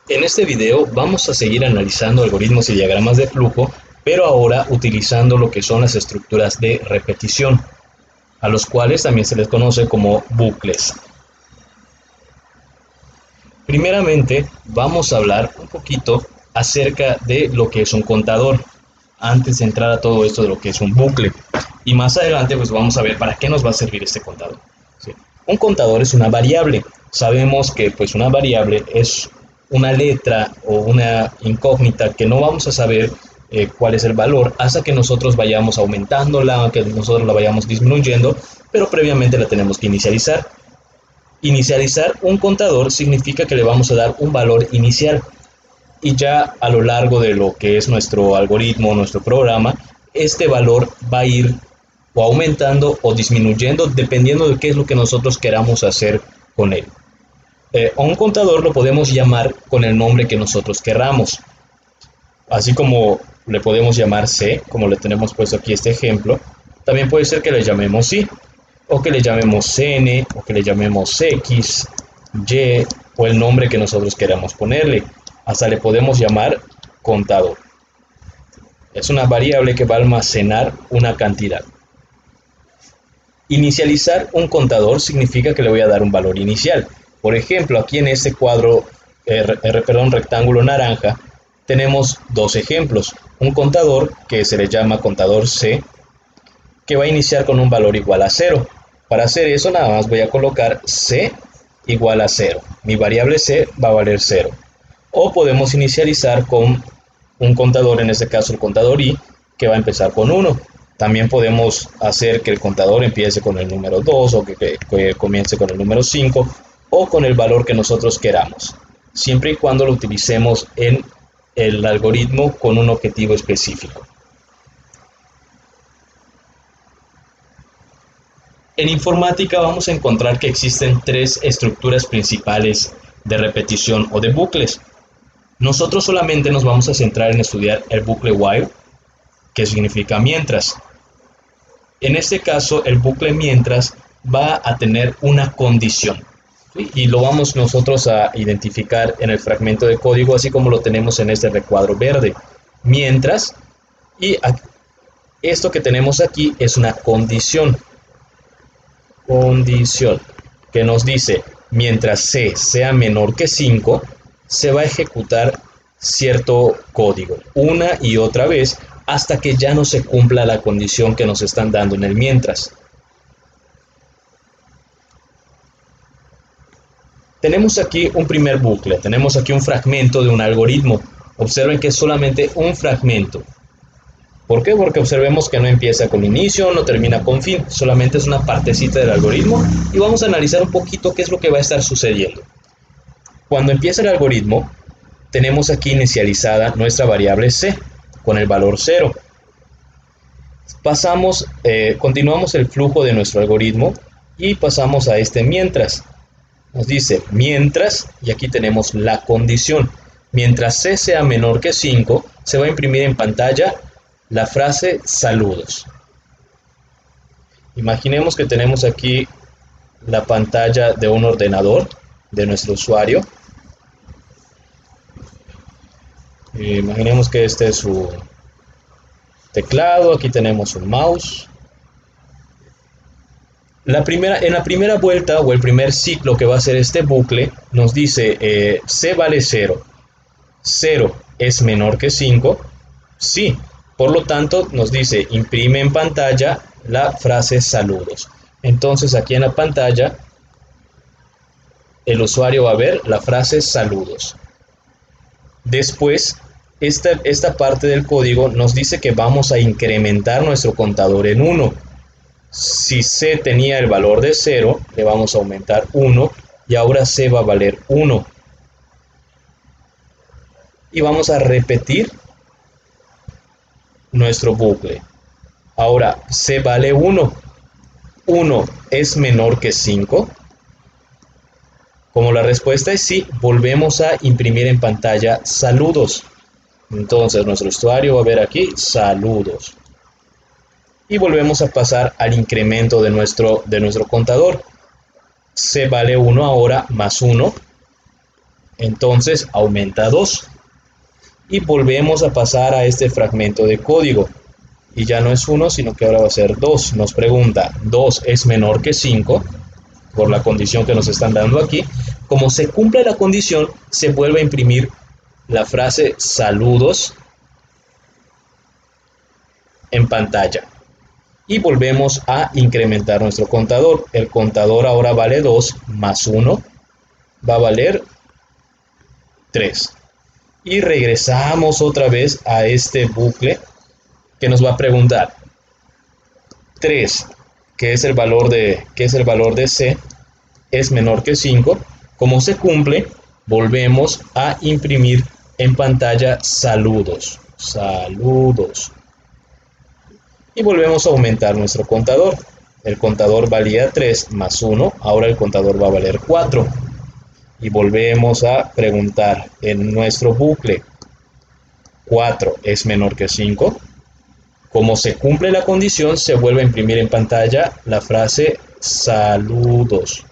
En este video vamos a seguir analizando algoritmos y diagramas de flujo, pero ahora utilizando lo que son las estructuras de repetición, a los cuales también se les conoce como bucles. Primeramente, vamos a hablar un poquito acerca de lo que es un contador, antes de entrar a todo esto de lo que es un bucle. Y más adelante, pues vamos a ver para qué nos va a servir este contador. ¿Sí? Un contador es una variable. Sabemos que pues una variable es una letra o una incógnita que no vamos a saber cuál es el valor hasta que nosotros vayamos aumentándola, que nosotros la vayamos disminuyendo, pero previamente la tenemos que inicializar. Inicializar un contador significa que le vamos a dar un valor inicial y ya a lo largo de lo que es nuestro algoritmo, nuestro programa, este valor va a ir o aumentando o disminuyendo dependiendo de qué es lo que nosotros queramos hacer con él. A un contador lo podemos llamar con el nombre que nosotros queramos, así como le podemos llamar C, como le tenemos puesto aquí este ejemplo. También puede ser que le llamemos I, o que le llamemos CN, o que le llamemos X, Y, o el nombre que nosotros queramos ponerle. Hasta le podemos llamar contador. Es una variable que va a almacenar una cantidad. Inicializar un contador significa que le voy a dar un valor inicial. Por ejemplo, aquí en este cuadro, rectángulo naranja, tenemos dos ejemplos. Un contador que se le llama contador C, que va a iniciar con un valor igual a 0. Para hacer eso nada más voy a colocar C igual a 0. Mi variable C va a valer 0. O podemos inicializar con un contador, en este caso el contador I, que va a empezar con 1. También podemos hacer que el contador empiece con el número 2 o que comience con el número 5 o con el valor que nosotros queramos, siempre y cuando lo utilicemos en el algoritmo con un objetivo específico. En informática vamos a encontrar que existen tres estructuras principales de repetición o de bucles. Nosotros solamente nos vamos a centrar en estudiar el bucle while, que significa mientras. En este caso, el bucle mientras va a tener una condición, ¿sí? Y lo vamos nosotros a identificar en el fragmento de código, así como lo tenemos en este recuadro verde. Mientras, y esto que tenemos aquí es una condición. Condición que nos dice, mientras c sea menor que 5, se va a ejecutar cierto código una y otra vez hasta que ya no se cumpla la condición que nos están dando en el mientras. Tenemos aquí un primer bucle, tenemos aquí un fragmento de un algoritmo. Observen que es solamente un fragmento. ¿Por qué? Porque observemos que no empieza con inicio, no termina con fin, solamente es una partecita del algoritmo y vamos a analizar un poquito qué es lo que va a estar sucediendo. Cuando empieza el algoritmo, tenemos aquí inicializada nuestra variable c con el valor 0. Continuamos el flujo de nuestro algoritmo y pasamos a este mientras. Nos dice mientras, y aquí tenemos la condición. Mientras c sea menor que 5, se va a imprimir en pantalla la frase saludos. Imaginemos que tenemos aquí la pantalla de un ordenador de nuestro usuario. Imaginemos que este es su teclado, aquí tenemos un mouse. En la primera vuelta o el primer ciclo que va a ser este bucle, nos dice c vale 0. 0 es menor que 5, sí. Por lo tanto, nos dice imprime en pantalla la frase saludos. Entonces aquí en la pantalla el usuario va a ver la frase saludos. Después, esta parte del código nos dice que vamos a incrementar nuestro contador en 1. Si c tenía el valor de 0, le vamos a aumentar 1 y ahora c va a valer 1. Y vamos a repetir nuestro bucle. Ahora c vale 1. 1 es menor que 5. Como la respuesta es sí, volvemos a imprimir en pantalla saludos. Entonces nuestro usuario va a ver aquí saludos. Y volvemos a pasar al incremento de nuestro contador. C vale 1 ahora más 1. Entonces aumenta 2. Y volvemos a pasar a este fragmento de código. Y ya no es 1, sino que ahora va a ser 2. Nos pregunta, 2 es menor que 5, por la condición que nos están dando aquí. Como se cumple la condición, se vuelve a imprimir la frase saludos en pantalla. Y volvemos a incrementar nuestro contador. El contador ahora vale 2 más 1 va a valer 3. Y regresamos otra vez a este bucle que nos va a preguntar 3, que es el valor de C, es menor que 5. Como se cumple, volvemos a imprimir en pantalla saludos. Saludos. Y volvemos a aumentar nuestro contador. El contador valía 3 más 1, ahora el contador va a valer 4. Y volvemos a preguntar en nuestro bucle, 4 es menor que 5. Como se cumple la condición, se vuelve a imprimir en pantalla la frase saludos.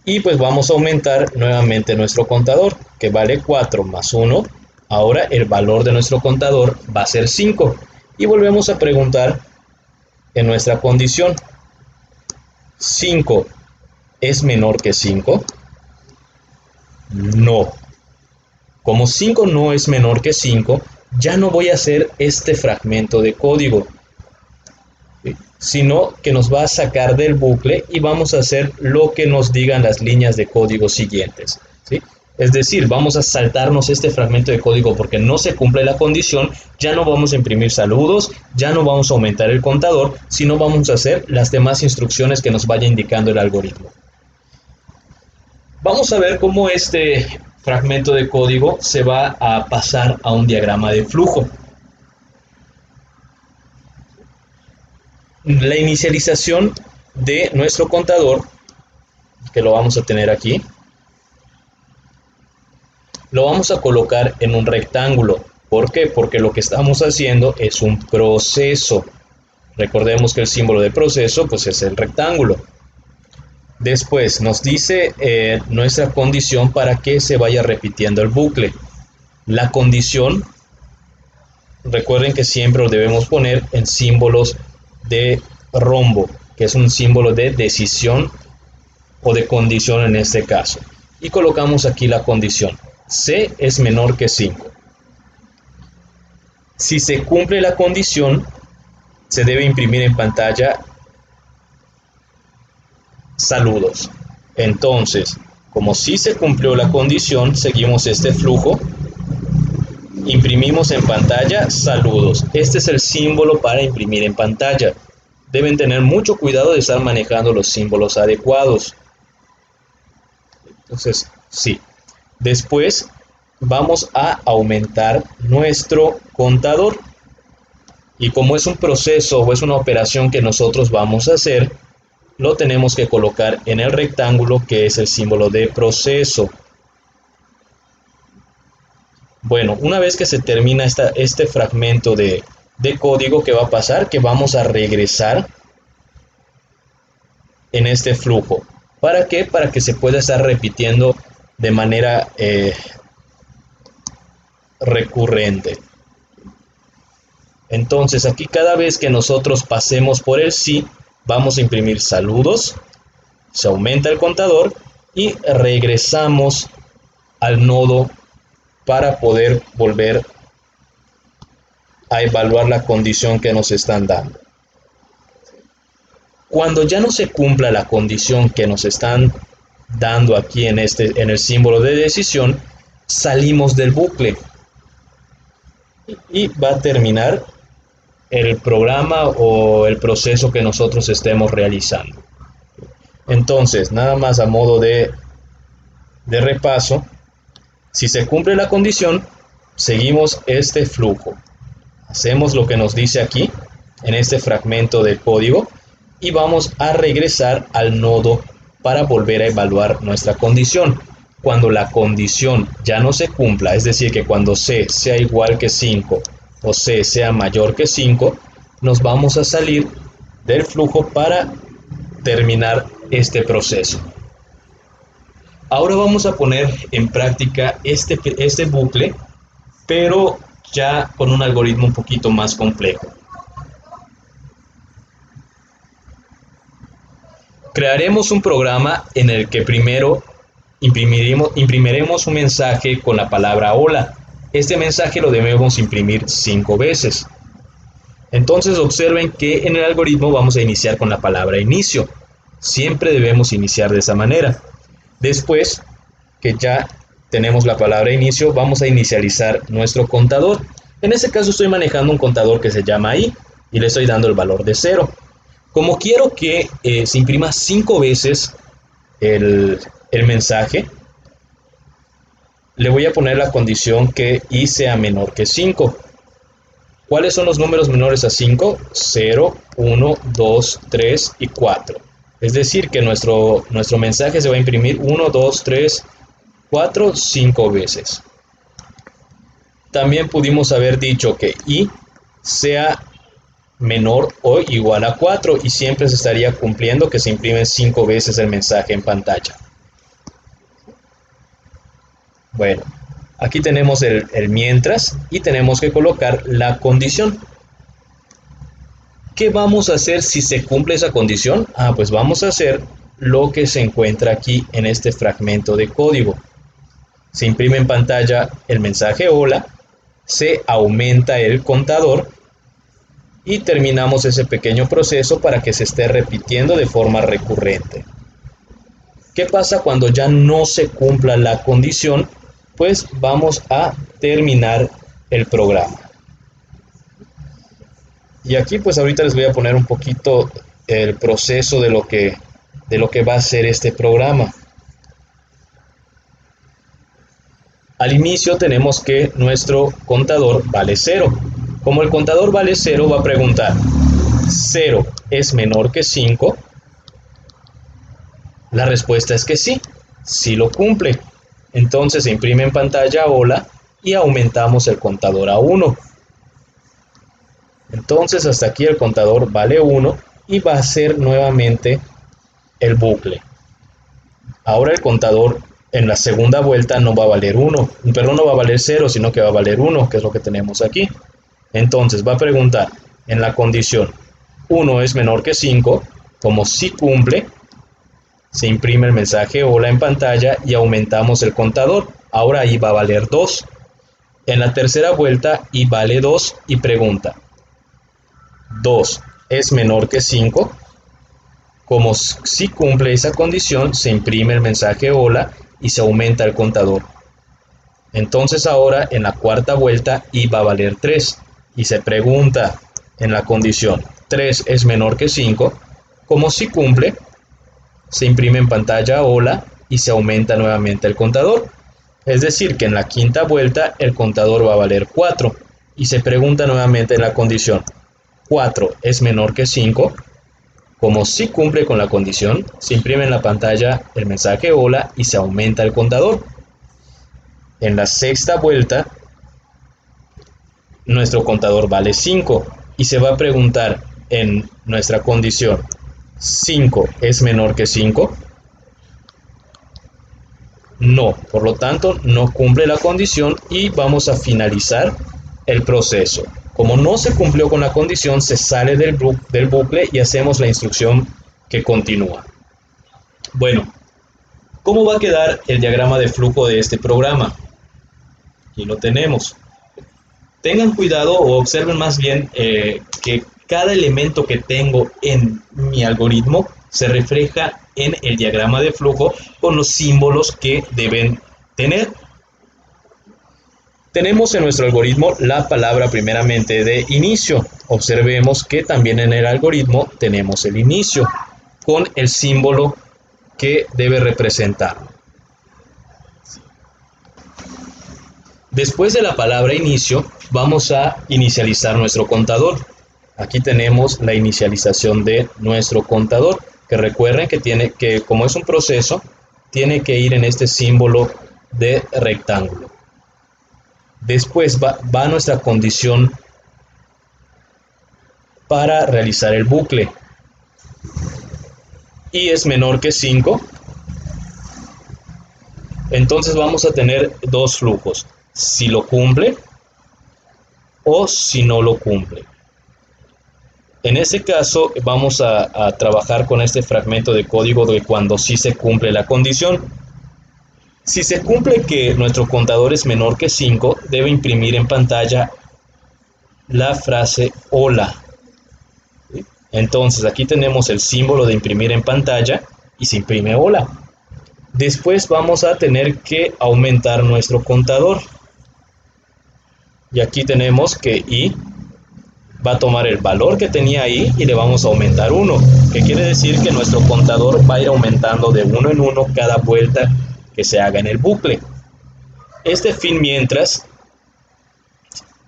Y pues vamos a aumentar nuevamente nuestro contador, que vale 4 más 1. Ahora el valor de nuestro contador va a ser 5. Y volvemos a preguntar en nuestra condición, 5 es menor que 5. No. Como 5 no es menor que 5, ya no voy a hacer este fragmento de código, ¿sí? Sino que nos va a sacar del bucle y vamos a hacer lo que nos digan las líneas de código siguientes, ¿sí? Es decir, vamos a saltarnos este fragmento de código porque no se cumple la condición, ya no vamos a imprimir saludos, ya no vamos a aumentar el contador, sino vamos a hacer las demás instrucciones que nos vaya indicando el algoritmo. Vamos a ver cómo este fragmento de código se va a pasar a un diagrama de flujo. La inicialización de nuestro contador, que lo vamos a tener aquí, lo vamos a colocar en un rectángulo. ¿Por qué? Porque lo que estamos haciendo es un proceso. Recordemos que el símbolo de proceso pues es el rectángulo. Después nos dice nuestra condición para que se vaya repitiendo el bucle. La condición, recuerden que siempre lo debemos poner en símbolos de rombo, que es un símbolo de decisión o de condición en este caso. Y colocamos aquí la condición. C es menor que 5. Si se cumple la condición, se debe imprimir en pantalla saludos. Entonces, como sí se cumplió la condición, seguimos este flujo, imprimimos en pantalla saludos. Este es el símbolo para imprimir en pantalla. Deben tener mucho cuidado de estar manejando los símbolos adecuados. Entonces, sí. Después vamos a aumentar nuestro contador. Y como es un proceso o es una operación que nosotros vamos a hacer, lo tenemos que colocar en el rectángulo que es el símbolo de proceso. Bueno, una vez que se termina este fragmento de código, ¿qué va a pasar? Que vamos a regresar en este flujo. ¿Para qué? Para que se pueda estar repitiendo de manera recurrente. Entonces aquí cada vez que nosotros pasemos por el sí, vamos a imprimir saludos, se aumenta el contador y regresamos al nodo para poder volver a evaluar la condición que nos están dando. Cuando ya no se cumpla la condición que nos están dando aquí en el símbolo de decisión, salimos del bucle y va a terminar el programa o el proceso que nosotros estemos realizando. Entonces, nada más a modo de repaso, si se cumple la condición, seguimos este flujo. Hacemos lo que nos dice aquí, en este fragmento de código, y vamos a regresar al nodo para volver a evaluar nuestra condición. Cuando la condición ya no se cumpla, es decir, que cuando C sea igual que 5 o C sea mayor que 5, nos vamos a salir del flujo para terminar este proceso. Ahora vamos a poner en práctica este bucle, pero ya con un algoritmo un poquito más complejo. Crearemos un programa en el que primero imprimiremos un mensaje con la palabra hola. Este mensaje lo debemos imprimir 5 veces. Entonces observen que en el algoritmo vamos a iniciar con la palabra inicio. Siempre debemos iniciar de esa manera. Después que ya tenemos la palabra inicio, vamos a inicializar nuestro contador. En este caso estoy manejando un contador que se llama i y le estoy dando el valor de 0. Como quiero que se imprima 5 veces el mensaje, le voy a poner la condición que i sea menor que 5. ¿Cuáles son los números menores a 5? 0, 1, 2, 3 y 4. Es decir, que nuestro mensaje se va a imprimir 1, 2, 3, 4, 5 veces. También pudimos haber dicho que i sea menor o igual a 4 y siempre se estaría cumpliendo que se imprime 5 veces el mensaje en pantalla. Bueno, aquí tenemos el mientras y tenemos que colocar la condición. ¿Qué vamos a hacer si se cumple esa condición? Pues vamos a hacer lo que se encuentra aquí en este fragmento de código. Se imprime en pantalla el mensaje hola, se aumenta el contador y terminamos ese pequeño proceso para que se esté repitiendo de forma recurrente. ¿Qué pasa cuando ya no se cumpla la condición? Pues vamos a terminar el programa. Y aquí pues ahorita les voy a poner un poquito el proceso de lo que va a ser este programa. Al inicio tenemos que nuestro contador vale 0. Como el contador vale 0, va a preguntar, ¿0 es menor que 5? La respuesta es que sí, sí lo cumple. Entonces se imprime en pantalla hola y aumentamos el contador a 1. Entonces hasta aquí el contador vale 1 y va a ser nuevamente el bucle. Ahora el contador en la segunda vuelta no va a valer 1, perdón, no va a valer 0, sino que va a valer 1, que es lo que tenemos aquí. Entonces va a preguntar en la condición 1 es menor que 5, como sí cumple, se imprime el mensaje hola en pantalla y aumentamos el contador. Ahora i va a valer 2. En la tercera vuelta i vale 2 y pregunta 2 es menor que 5. Como si cumple esa condición, se imprime el mensaje hola y se aumenta el contador. Entonces ahora en la cuarta vuelta i va a valer 3 y se pregunta en la condición 3 es menor que 5. Como si cumple, se imprime en pantalla hola y se aumenta nuevamente el contador. Es decir, que en la quinta vuelta el contador va a valer 4 y se pregunta nuevamente en la condición 4 es menor que 5. Como sí cumple con la condición, se imprime en la pantalla el mensaje hola y se aumenta el contador. En la sexta vuelta, nuestro contador vale 5 y se va a preguntar en nuestra condición, ¿5 es menor que 5? No, por lo tanto no cumple la condición y vamos a finalizar el proceso. Como no se cumplió con la condición, se sale del bucle y hacemos la instrucción que continúa. Bueno, ¿cómo va a quedar el diagrama de flujo de este programa? Aquí lo tenemos. Tengan cuidado o observen más bien que cada elemento que tengo en mi algoritmo se refleja en el diagrama de flujo con los símbolos que deben tener. Tenemos en nuestro algoritmo la palabra primeramente de inicio. Observemos que también en el algoritmo tenemos el inicio con el símbolo que debe representar. Después de la palabra inicio, vamos a inicializar nuestro contador. Aquí tenemos la inicialización de nuestro contador, que recuerden que como es un proceso, tiene que ir en este símbolo de rectángulo. Después va nuestra condición para realizar el bucle. I es menor que 5. Entonces vamos a tener dos flujos, si lo cumple o si no lo cumple. En este caso vamos a trabajar con este fragmento de código de cuando sí se cumple la condición. Si se cumple que nuestro contador es menor que 5, debe imprimir en pantalla la frase hola. Entonces aquí tenemos el símbolo de imprimir en pantalla y se imprime hola. Después vamos a tener que aumentar nuestro contador. Y aquí tenemos que i va a tomar el valor que tenía i y le vamos a aumentar 1, que quiere decir que nuestro contador va a ir aumentando de 1 en 1 cada vuelta que se haga en el bucle. Este fin mientras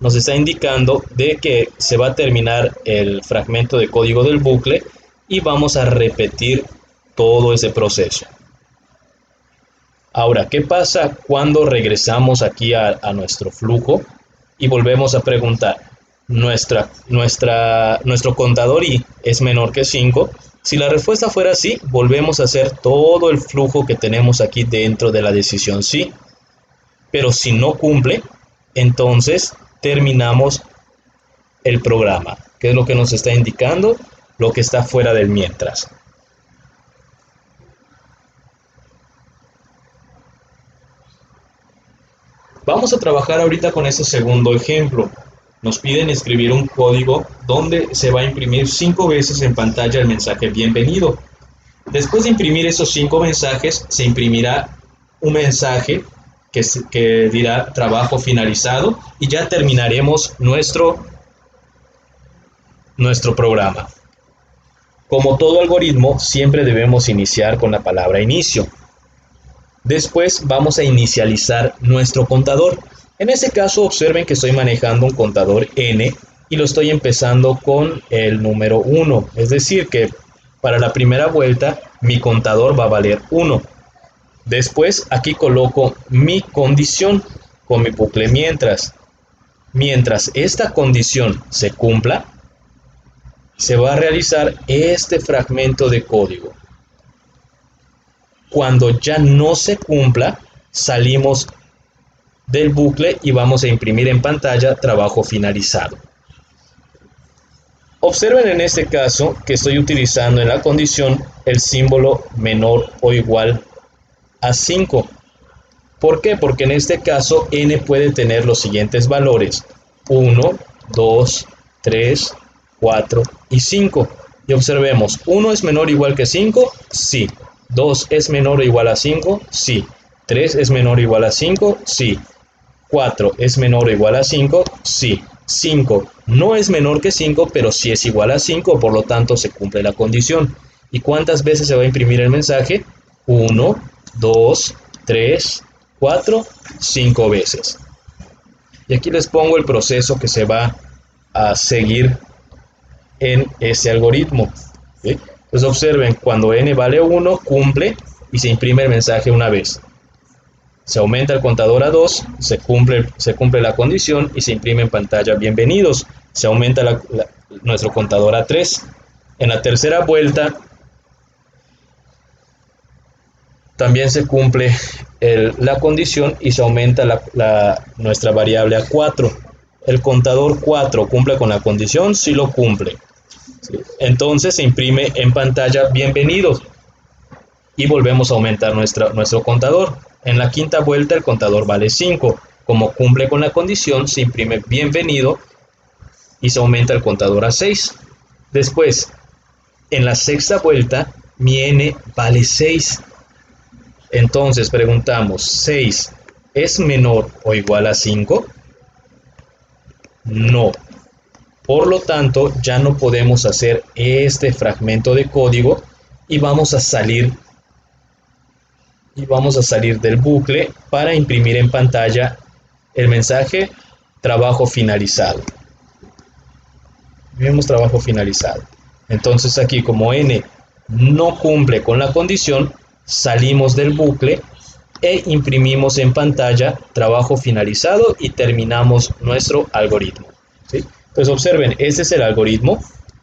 nos está indicando de que se va a terminar el fragmento de código del bucle y vamos a repetir todo ese proceso. Ahora, ¿qué pasa cuando regresamos aquí a nuestro flujo y volvemos a preguntar? Nuestro contador i es menor que 5. Si la respuesta fuera sí, volvemos a hacer todo el flujo que tenemos aquí dentro de la decisión sí. Pero si no cumple, entonces terminamos el programa, que es lo que nos está indicando, lo que está fuera del mientras. Vamos a trabajar ahorita con ese segundo ejemplo. Nos piden escribir un código donde se va a imprimir 5 veces en pantalla el mensaje bienvenido. Después de imprimir esos 5 mensajes, se imprimirá un mensaje que dirá trabajo finalizado y ya terminaremos nuestro programa. Como todo algoritmo, siempre debemos iniciar con la palabra inicio. Después vamos a inicializar nuestro contador. En este caso observen que estoy manejando un contador n y lo estoy empezando con el número 1. Es decir que para la primera vuelta mi contador va a valer 1. Después aquí coloco mi condición con mi bucle mientras. Mientras esta condición se cumpla, se va a realizar este fragmento de código. Cuando ya no se cumpla, salimos del bucle y vamos a imprimir en pantalla trabajo finalizado. Observen en este caso que estoy utilizando en la condición el símbolo menor o igual a 5. ¿Por qué? Porque en este caso n puede tener los siguientes valores: 1, 2, 3, 4 y 5. Y observemos, 1 es menor o igual que 5, sí. 2 es menor o igual a 5, sí. 3 es menor o igual a 5, sí. 4 es menor o igual a 5, sí. 5 no es menor que 5, pero sí es igual a 5, por lo tanto se cumple la condición. ¿Y cuántas veces se va a imprimir el mensaje? 1, 2, 3, 4, 5 veces. Y aquí les pongo el proceso que se va a seguir en ese algoritmo. ¿Sí? Entonces observen, cuando n vale 1, cumple y se imprime el mensaje una vez. Se aumenta el contador a 2, se cumple la condición y se imprime en pantalla bienvenidos. Se aumenta nuestro contador a 3. En la tercera vuelta también se cumple la condición y se aumenta nuestra variable a 4. El contador 4 cumple con la condición, sí lo cumple. Entonces se imprime en pantalla bienvenidos y volvemos a aumentar nuestro contador. En la quinta vuelta el contador vale 5. Como cumple con la condición, se imprime bienvenido y se aumenta el contador a 6. Después, en la sexta vuelta, mi n vale 6. Entonces preguntamos, ¿6 es menor o igual a 5? No. Por lo tanto, ya no podemos hacer este fragmento de código y vamos a salir del bucle para imprimir en pantalla el mensaje trabajo finalizado. Vemos trabajo finalizado. Entonces aquí, como n no cumple con la condición, salimos del bucle e imprimimos en pantalla trabajo finalizado y terminamos nuestro algoritmo. ¿Sí? Entonces observen, este es el algoritmo.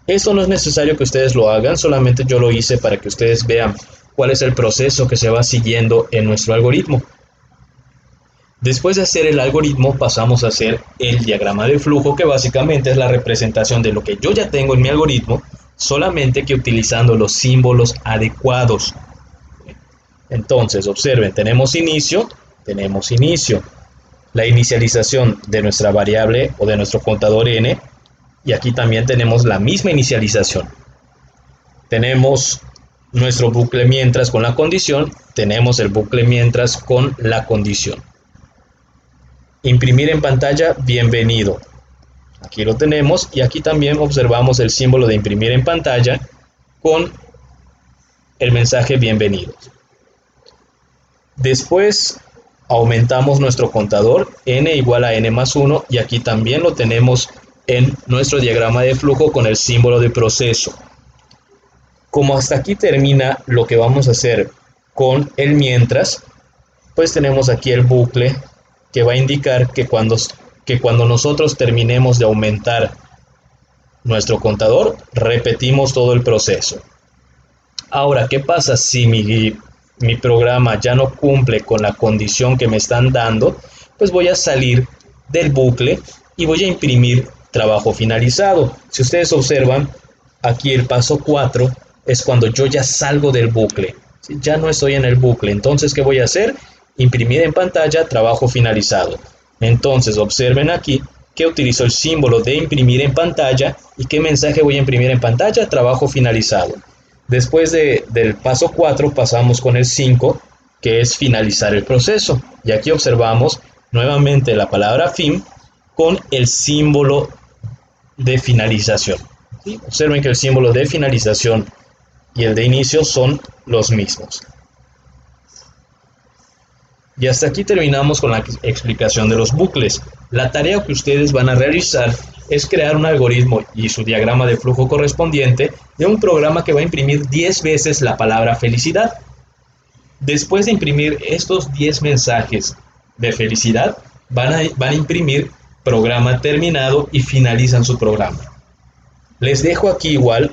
Esto no es necesario que ustedes lo hagan, solamente yo lo hice para que ustedes vean cuál es el proceso que se va siguiendo en nuestro algoritmo. Después de hacer el algoritmo, pasamos a hacer el diagrama de flujo, que básicamente es la representación de lo que yo ya tengo en mi algoritmo, solamente que utilizando los símbolos adecuados. Entonces, observen, tenemos inicio, la inicialización de nuestra variable o de nuestro contador n, y aquí también tenemos la misma inicialización. Tenemos nuestro bucle mientras con la condición, tenemos el bucle mientras con la condición. Imprimir en pantalla, bienvenido. Aquí lo tenemos y aquí también observamos el símbolo de imprimir en pantalla con el mensaje bienvenido. Después aumentamos nuestro contador n igual a n más 1 y aquí también lo tenemos en nuestro diagrama de flujo con el símbolo de proceso. Como hasta aquí termina lo que vamos a hacer con el mientras, pues tenemos aquí el bucle que va a indicar que cuando nosotros terminemos de aumentar nuestro contador, repetimos todo el proceso. Ahora, ¿qué pasa si mi programa ya no cumple con la condición que me están dando? Pues voy a salir del bucle y voy a imprimir trabajo finalizado. Si ustedes observan, aquí el paso 4 es cuando yo ya salgo del bucle. Ya no estoy en el bucle. Entonces, ¿qué voy a hacer? Imprimir en pantalla trabajo finalizado. Entonces, observen aquí que utilizo el símbolo de imprimir en pantalla. ¿Y qué mensaje voy a imprimir en pantalla? Trabajo finalizado. Después del paso 4 pasamos con el 5, que es finalizar el proceso. Y aquí observamos nuevamente la palabra fin con el símbolo de finalización. ¿Sí? Observen que el símbolo de finalización y el de inicio son los mismos. Y hasta aquí terminamos con la explicación de los bucles. La tarea que ustedes van a realizar es crear un algoritmo y su diagrama de flujo correspondiente de un programa que va a imprimir 10 veces la palabra felicidad. Después de imprimir estos 10 mensajes de felicidad, van a imprimir programa terminado y finalizan su programa. Les dejo aquí igual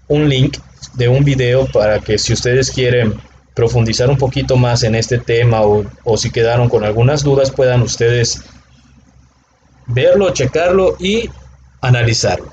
un link de un video para que si ustedes quieren profundizar un poquito más en este tema o si quedaron con algunas dudas puedan ustedes verlo, checarlo y analizarlo.